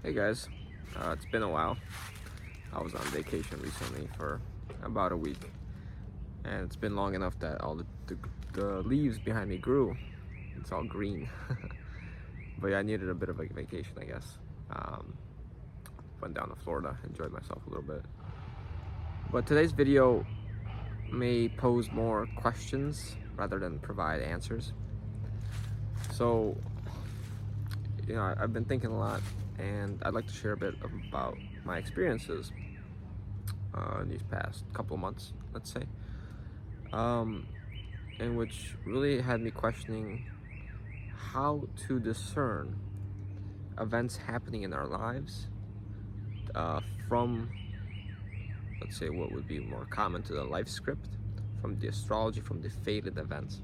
Hey guys, it's been a while. I was on vacation recently for about a week, and it's been long enough that all the leaves behind me grew. It's all green. But yeah, I needed a bit of a vacation, I guess. Um, Went down to Florida, enjoyed myself a little bit. But today's video may pose more questions rather than provide answers. So, I've been thinking a lot, and I'd like to share a bit about my experiences in these past couple of months, let's say, um, and which really had me questioning how to discern events happening in our lives from, let's say, what would be more common to the life script, from the astrology, from the fated events,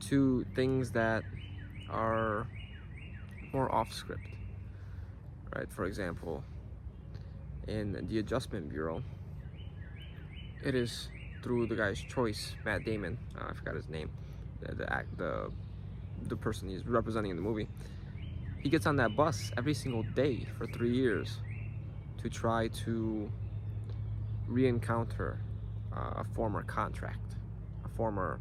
to things that are more off script, right? For example, in the Adjustment Bureau, it is through the guy's choice, Matt Damon. I forgot his name. The person he's representing in the movie. He gets on that bus every single day for 3 years to try to re-encounter a former contract, a former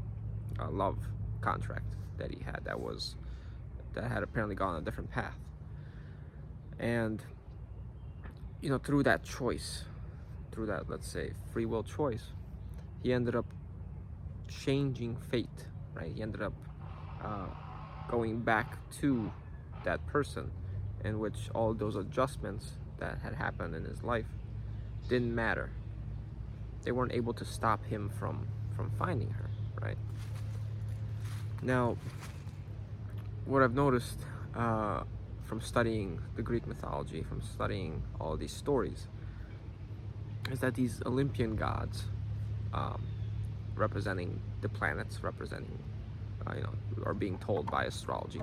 love contract that he had that had apparently gone a different path. And through that choice, through that, let's say, free will choice, he ended up changing fate, right? He ended up going back to that person, in which all those adjustments that had happened in his life didn't matter. They weren't able to stop him from finding her, right? Now, what I've noticed from studying the Greek mythology, from studying all these stories, is that these Olympian gods, representing the planets, representing, are being told by astrology,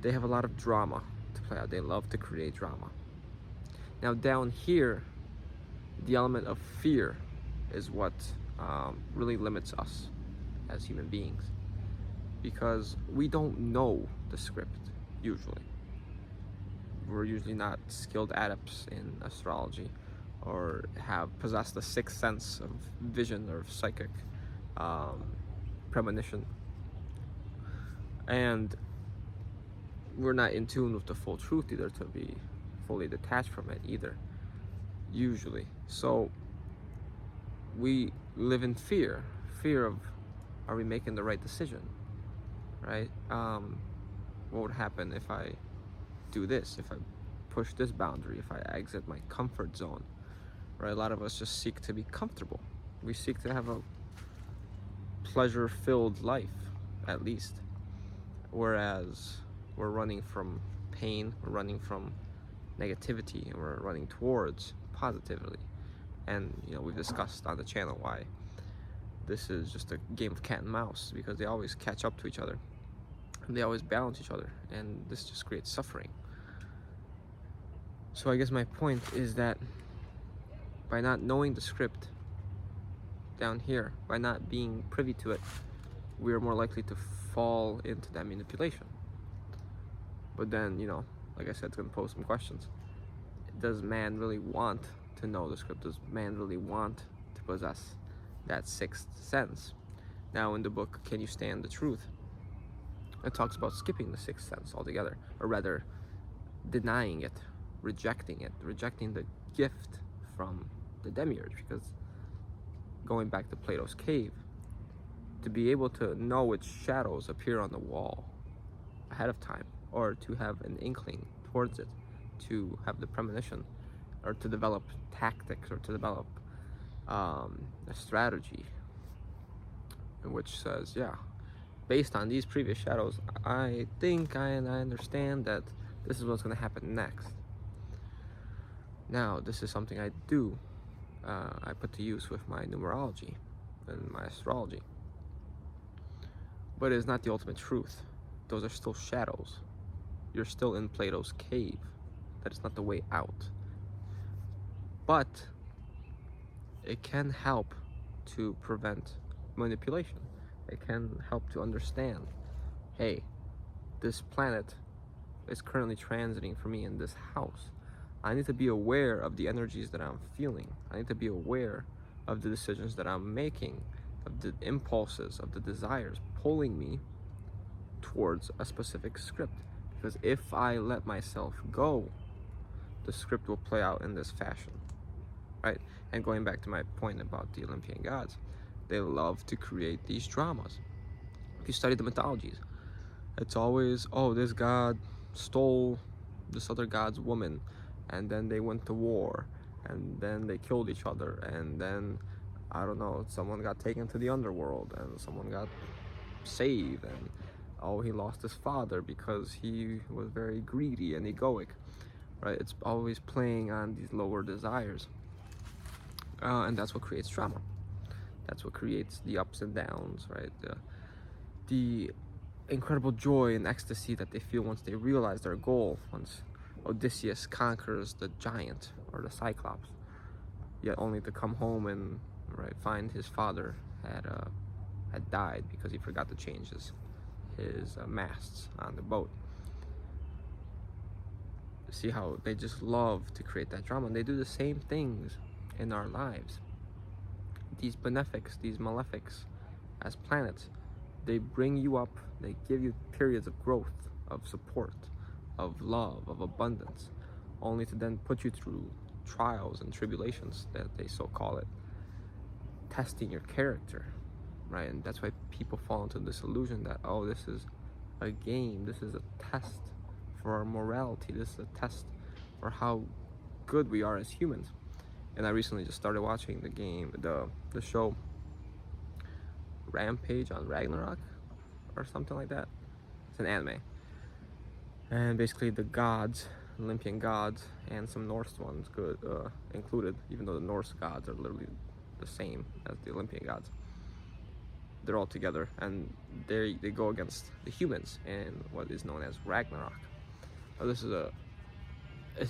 they have a lot of drama to play out. They love to create drama. Now, down here, the element of fear is what really limits us as human beings, because we don't know the script usually. We're usually not skilled adepts in astrology or have possessed the sixth sense of vision or psychic premonition, and we're not in tune with the full truth either, to be fully detached from it either, usually. So we live in fear of, are we making the right decision, right? What would happen if I do this, if I push this boundary, if I exit my comfort zone, right? A lot of us just seek to be comfortable. We seek to have a pleasure-filled life, at least, whereas we're running from pain, we're running from negativity, and we're running towards positivity. And we've discussed on the channel why this is just a game of cat and mouse, because they always catch up to each other and they always balance each other, and this just creates suffering. So I guess my point is that by not knowing the script down here, by not being privy to it, we are more likely to fall into that manipulation. But then, like I said, it's going to pose some questions. Does man really want to know the script? Does man really want to possess that sixth sense? Now, in the book, Can You Stand the Truth?, it talks about skipping the sixth sense altogether, or rather, denying it, rejecting the gift from the demiurge. Because going back to Plato's cave, to be able to know which shadows appear on the wall ahead of time, or to have an inkling towards it, to have the premonition, or to develop tactics, or to develop a strategy in which says, yeah, based on these previous shadows, I think I understand that this is what's going to happen next. Now, this is something I do. I put to use with my numerology and my astrology. But it is not the ultimate truth. Those are still shadows. You're still in Plato's cave. That is not the way out. But it can help to prevent manipulation. It can help to understand, hey, this planet is currently transiting for me in this house. I need to be aware of the energies that I'm feeling. I need to be aware of the decisions that I'm making, of the impulses, of the desires pulling me towards a specific script. Because if I let myself go, the script will play out in this fashion, right? And going back to my point about the Olympian gods, they love to create these dramas. If you study the mythologies, it's always, oh, this god stole this other god's woman, and then they went to war, and then they killed each other, and then, I don't know, someone got taken to the underworld, and someone got saved, and oh, he lost his father because he was very greedy and egoic, right? It's always playing on these lower desires, and that's what creates drama. That's what creates the ups and downs, right? The incredible joy and ecstasy that they feel once they realize their goal, once Odysseus conquers the giant or the Cyclops, yet only to come home and find his father had died because he forgot to change his masts on the boat. See how they just love to create that drama, and they do the same things in our lives. These benefics, these malefics, as planets, they bring you up, they give you periods of growth, of support, of love, of abundance, only to then put you through trials and tribulations, that they so call it, testing your character, right? And that's why people fall into this illusion that, oh, this is a game, this is a test for our morality, this is a test for how good we are as humans. And I recently just started watching the show Rampage on Ragnarok or something like that. It's an anime, and basically the gods, Olympian gods, and some Norse ones included, even though the Norse gods are literally the same as the Olympian gods. They're all together, and they go against the humans in what is known as Ragnarok. Now, this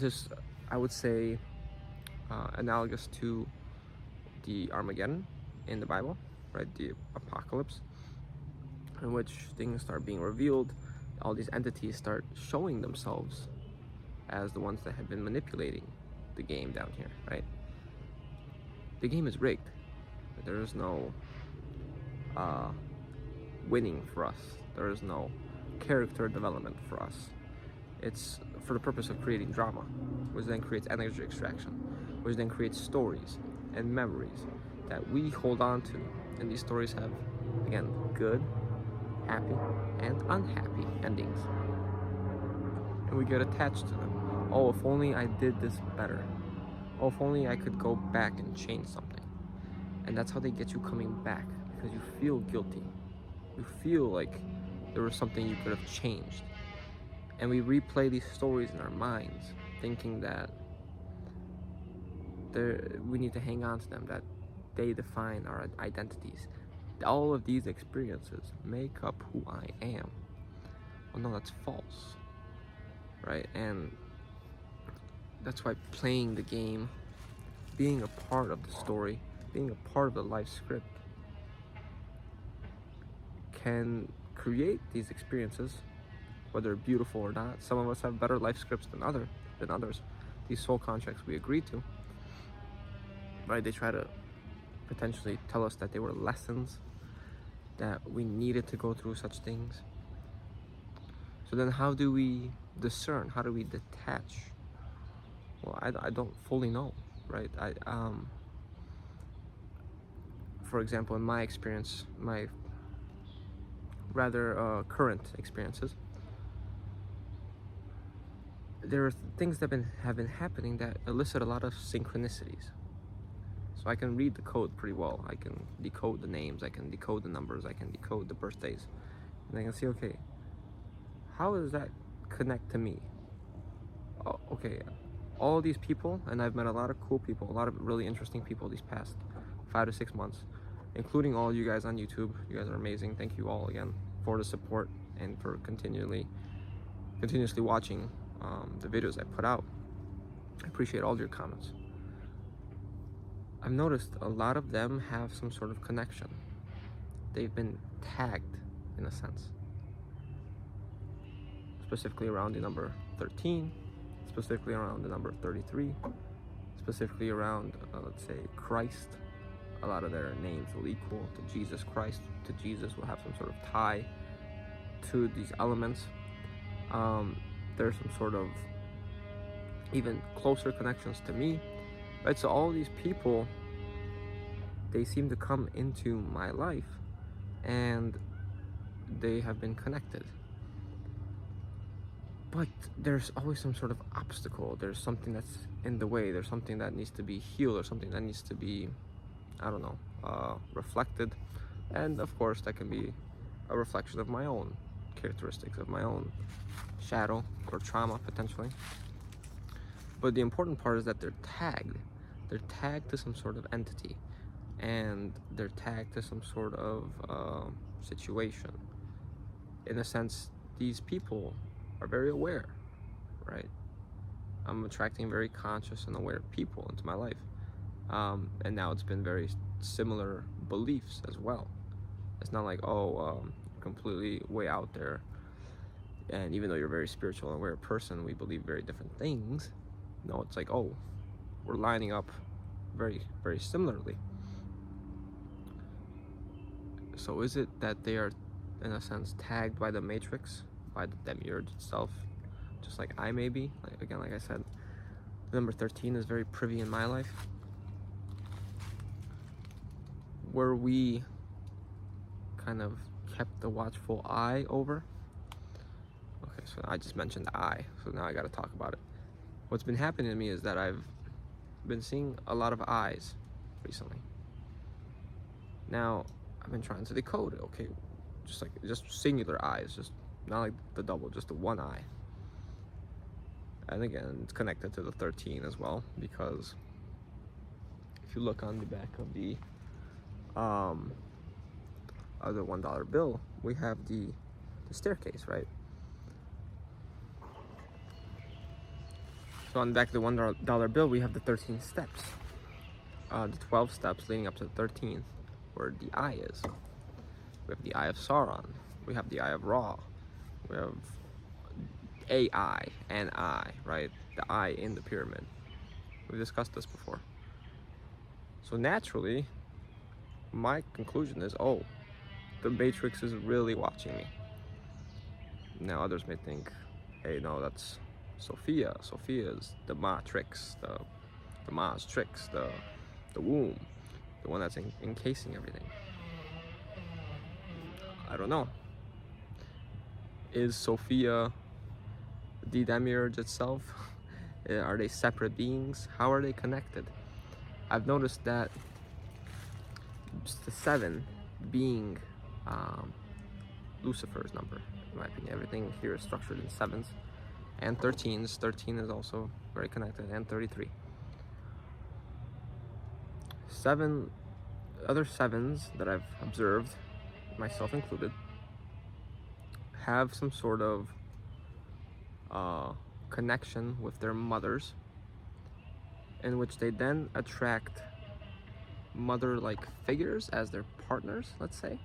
is I would say analogous to the Armageddon in the Bible, right? The apocalypse, in which things start being revealed. All these entities start showing themselves as the ones that have been manipulating the game down here, right? The game is rigged. There is no winning for us. There is no character development for us. It's for the purpose of creating drama, which then creates energy extraction, which then creates stories and memories that we hold on to. And these stories have, again, good, happy, and unhappy endings. And we get attached to them. Oh, if only I did this better. Oh, if only I could go back and change something. And that's how they get you coming back, because you feel guilty. You feel like there was something you could have changed. And we replay these stories in our minds, thinking that we need to hang on to them, that they define our identities. All of these experiences make up who I am. Well, no, that's false, right? And that's why playing the game, being a part of the story, being a part of the life script, can create these experiences, whether beautiful or not. Some of us have better life scripts than others. These soul contracts we agree to, right? They try to potentially tell us that they were lessons, that we needed to go through such things. So then how do we discern? How do we detach? Well, I don't fully know, right? For example, in my experience, my rather current experiences, there are things that have been happening that elicit a lot of synchronicities. So I can read the code pretty well. I can decode the names, I can decode the numbers, I can decode the birthdays. And I can see, okay, how does that connect to me? Oh, okay, all these people, and I've met a lot of cool people, a lot of really interesting people these past 5 to 6 months, including all you guys on YouTube. You guys are amazing. Thank you all again for the support and for continuously watching the videos I put out. I appreciate all your comments. I've noticed a lot of them have some sort of connection. They've been tagged in a sense. specifically around the number 13, specifically around the number 33, specifically around, let's say, Christ. A lot of their names will equal to Jesus Christ. To Jesus will have some sort of tie to these elements. There's some sort of even closer connections to me, right? So all these people, they seem to come into my life and they have been connected. But there's always some sort of obstacle. There's something that's in the way. There's something that needs to be healed, or something that needs to be, I don't know, reflected. And of course, that can be a reflection of my own characteristics, of my own shadow or trauma, potentially. But the important part is that they're tagged. They're tagged to some sort of entity, and they're tagged to some sort of situation. In a sense, these people are very aware, right? I'm attracting very conscious and aware people into my life. And now it's been very similar beliefs as well. It's not like, completely way out there. And even though you're a very spiritual and aware person, we believe very different things. No, it's like, we're lining up very, very similarly. So is it that they are, in a sense, tagged by the matrix, by the demiurge itself, just like I may be? Like I said, the number 13 is very privy in my life. Were we kind of kept the watchful eye over? Okay, so I just mentioned I, so now I gotta talk about it. What's been happening to me is that I've been seeing a lot of eyes recently. Now, I've been trying to decode it, okay? Just singular eyes, just not like the double, just the one eye. And again, it's connected to the 13 as well, because if you look on the back of the $1 bill, we have the staircase, right? So on the back of the $1 bill, we have the 13 steps, the 12 steps leading up to the 13th, where the eye is. We have the eye of Sauron. We have the eye of Ra. We have a eye, an eye, right? The eye in the pyramid. We've discussed this before. So naturally, my conclusion is, the Matrix is really watching me. Now others may think, hey, no, that's Sophia. Sophia is the matrix, the Ma's tricks, the womb, the one that's encasing everything. I don't know. Is Sophia the demiurge itself? Are they separate beings? How are they connected? I've noticed that just the 7 being Lucifer's number, in my opinion. Everything here is structured in 7s and 13s. 13 is also very connected, and 33. 7 other 7s that I've observed, myself included, have some sort of connection with their mothers, in which they then attract mother-like figures as their partners, let's say,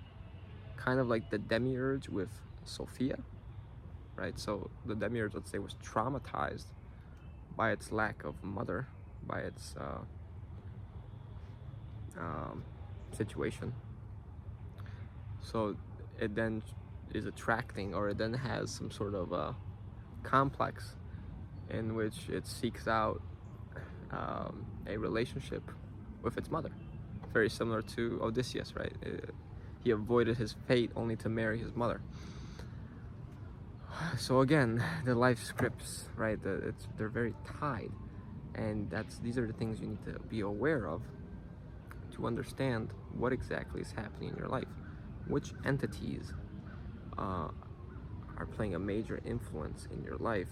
kind of like the demiurge with Sophia, right? So the demiurge, let's say, was traumatized by its lack of mother, by its situation. So it then is attracting, or it then has some sort of a complex in which it seeks out a relationship with its mother. Very similar to Odysseus, right? He avoided his fate only to marry his mother. So again, the life scripts, right? They're very tied, and these are the things you need to be aware of to understand what exactly is happening in your life, which entities are playing a major influence in your life,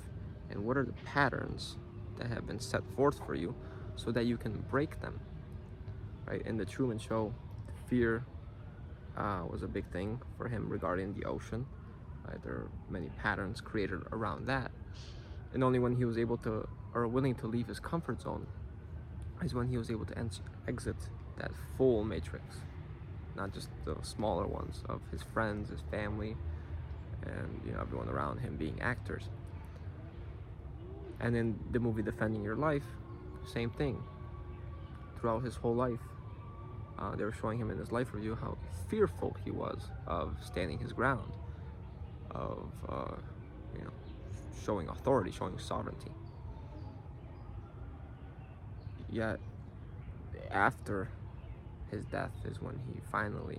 and what are the patterns that have been set forth for you so that you can break them, right? In the Truman Show, fear was a big thing for him regarding the ocean, right? There are many patterns created around that, and only when he was able to, or willing to leave his comfort zone, is when he was able to exit that full matrix, not just the smaller ones of his friends, his family, and everyone around him being actors. And in the movie Defending Your Life, same thing. Throughout his whole life, they were showing him in his life review how fearful he was of standing his ground, of showing authority, showing sovereignty. Yet after his death is when he finally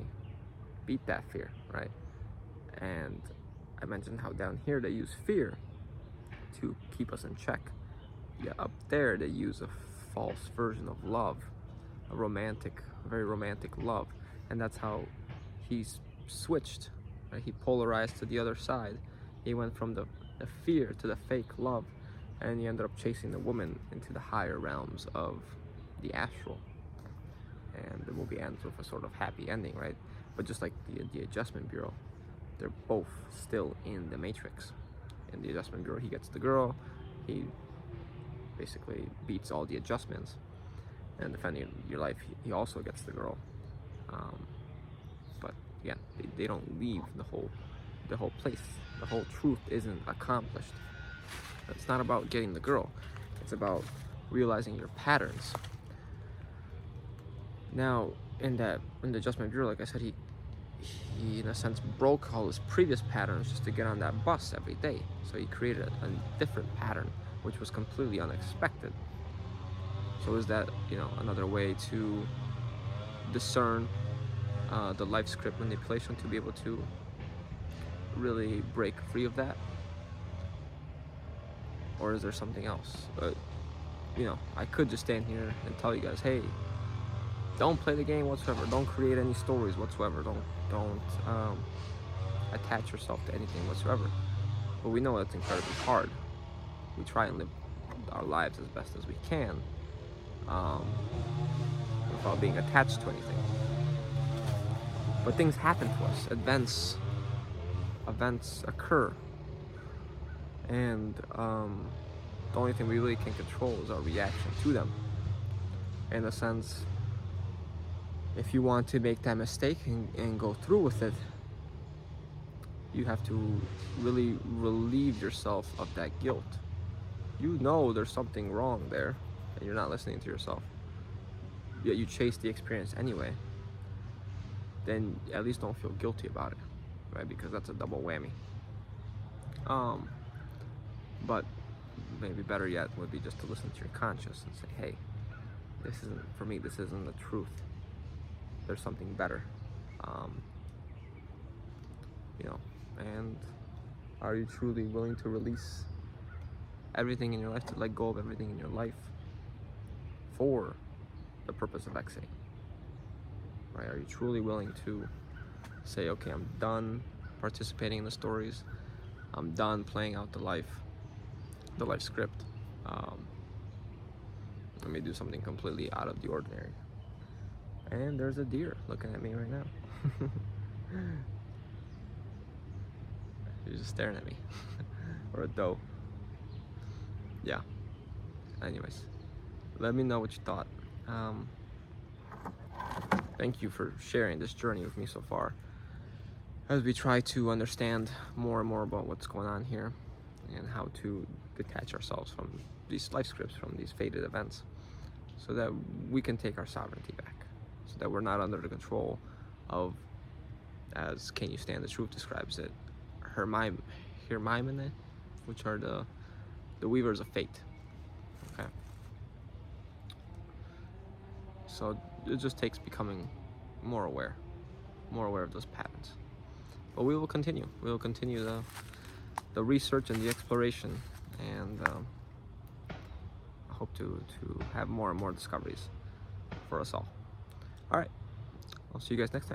beat that fear, right? And I mentioned how down here they use fear to keep us in check. Yeah, up there they use a false version of love, a very romantic love, and that's how he's switched. Right? He polarized to the other side. He went from the fear to the fake love, and he ended up chasing the woman into the higher realms of the astral. And the movie ends with a sort of happy ending, right? But just like the Adjustment Bureau, they're both still in the Matrix. In the Adjustment Bureau, he gets the girl, he basically beats all the adjustments, and Defending Your Life, he also gets the girl. But again, they don't leave the whole place. The whole truth isn't accomplished. It's not about getting the girl. It's about realizing your patterns. Now, in the Adjustment Bureau, like I said, he in a sense broke all his previous patterns just to get on that bus every day. So he created a different pattern, which was completely unexpected. So is that another way to discern the life script manipulation, to be able to really break free of that? Or is there something else? But I could just stand here and tell you guys, hey, don't play the game whatsoever. Don't create any stories whatsoever. Don't attach yourself to anything whatsoever. But we know that's incredibly hard. We try and live our lives as best as we can, without being attached to anything. But things happen to us. Events occur, and the only thing we really can control is our reaction to them. In a sense, if you want to make that mistake and go through with it, you have to really relieve yourself of that guilt. There's something wrong there, and you're not listening to yourself, yet you chase the experience anyway. Then at least don't feel guilty about it, right? Because that's a double whammy. But maybe better yet would be just to listen to your conscience and say, hey, this isn't for me. This isn't the truth. There's something better. And are you truly willing to release everything in your life, to let go of everything in your life for the purpose of exiting? Right? Are you truly willing to say, okay, I'm done participating in the stories. I'm done playing out the life script. Let me do something completely out of the ordinary. And there's a deer looking at me right now. He's just staring at me. Or a doe. Yeah. Anyways, let me know what you thought. Thank you for sharing this journey with me so far, as we try to understand more and more about what's going on here and how to detach ourselves from these life scripts, from these fated events, so that we can take our sovereignty back, so that we're not under the control of, as Can You Stand the Truth describes it, Hermimene, which are the weavers of fate. Okay. So it just takes becoming more aware of those patterns. But we will continue. We will continue the research and the exploration, and I hope to have more and more discoveries for us all. All right. I'll see you guys next time.